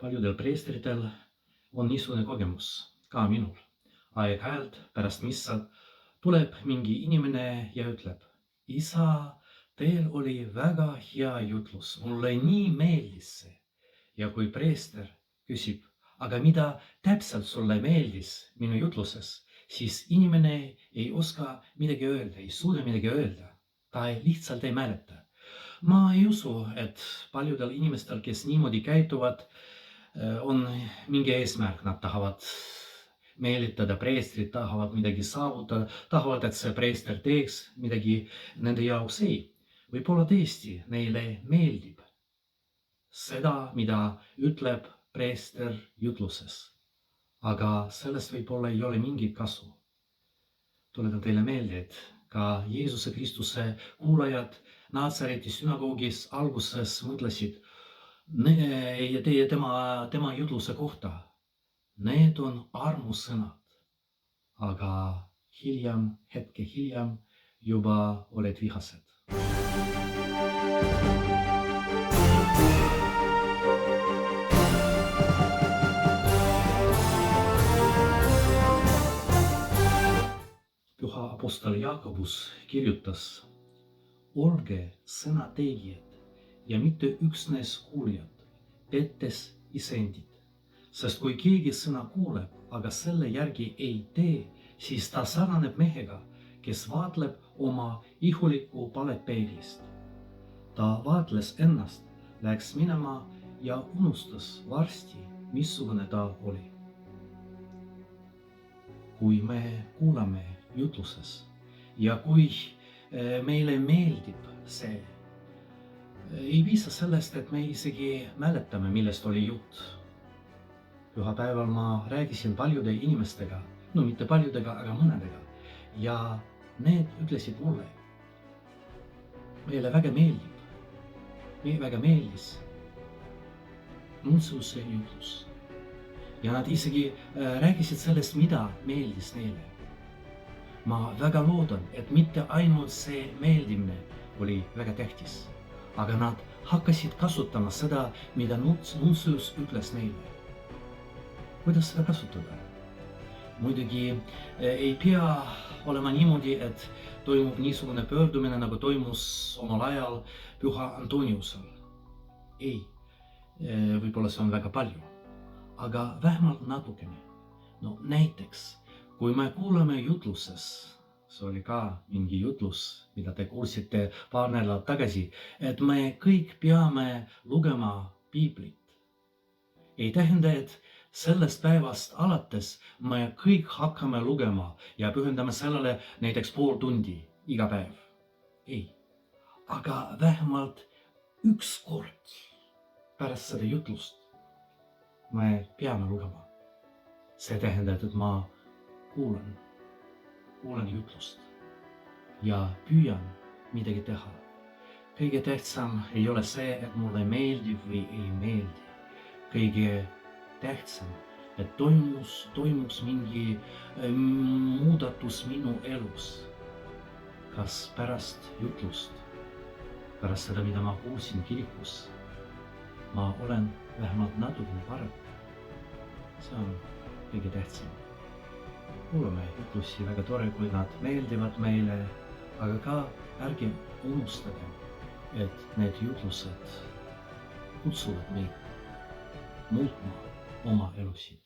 Paljudel preestritel on niisugune kogemus, ka minul. Aeg-ajalt pärast missa tuleb mingi inimene ja ütleb: isa, teil oli väga hea jutlus, mulle nii meeldis see. Ja kui preester küsib: aga mida täpselt sulle meeldis minu jutluses, siis inimene ei oska midagi öelda, ei suuda midagi öelda. Ta lihtsalt ei mäleta. Ma ei usu, et paljudel inimestel, kes niimoodi käituvad, on mingi eesmärk. Nad tahavad meelitada preestrit, tahavad midagi saavutada, tahavad, et see preester teeks midagi nende jaoks. Ei, võib-olla tõesti neile meeldib seda, mida ütleb preester jutluses. Aga sellest võib-olla ei ole mingit kasu. Tuletan teile meelde, et ka Jeesuse Kristuse kuulajad Natsareti sünagoogis alguses mõtlesid tema jutluse kohta. Need on armusõnad, aga hetke hiljem juba oled vihased. Püha apostel Jaakobus kirjutas: olge sõnategijad ja mitte üksnes kuuljad, pettes iseendid. Sest kui keegi sõna kuuleb, aga selle järgi ei tee, siis ta sarnaneb mehega, kes vaatleb oma ihulikku palet peeglist. Ta vaatles ennast, läks minema ja unustas varsti, missugune ta oli. Kui me kuulame jutluses ja kui meile meeldib see, ei piisa sellest, et me isegi mäletame, millest oli jutt. Pühapäeval ma rääkisin paljude inimestega, no mitte paljudega, aga mõnedega, ja need ütlesid mulle: meile väga meeldis Nuntsiuse jutlus. Ja nad isegi rääkisid sellest, mida meeldis neile. Ma väga loodan, et mitte ainult see meeldimine oli väga tähtis, aga nad hakkasid kasutama seda, mida Nuntsius ütles neile. Kuidas seda kasutada? Muidugi ei pea olema niimoodi, et toimub niisugune pöördumine, nagu toimus omal ajal Püha Antoniusel. Ei, võib-olla see on väga palju, aga vähemalt natukene. No näiteks, kui me kuulame jutluses, see oli ka mingi jutlus, mida te kuulsite paar nädalat tagasi, et me kõik peame lugema piiblit. Ei tähenda, et sellest päevast alates me kõik hakkame lugema ja pühendame sellele näiteks pool tundi iga päev. Ei, aga vähemalt üks kord pärast seda jutlust me peame lugema. See tähendab, et ma kuulan jutlust ja püüan midagi teha. Kõige tähtsam ei ole see, et mulle meeldib või ei meeldi. Kõige tähtsam, et toimuks mingi muudatus minu elus. Kas pärast jutlust, pärast seda, mida ma kuulsin kirikus, ma olen vähemalt natukene parem. See on kõige tähtsam. Kuulame jutlusi, väga tore, kui nad meeldivad meile, aga ka ärge unustage, et need jutlused kutsuvad meid muutma oma elusid.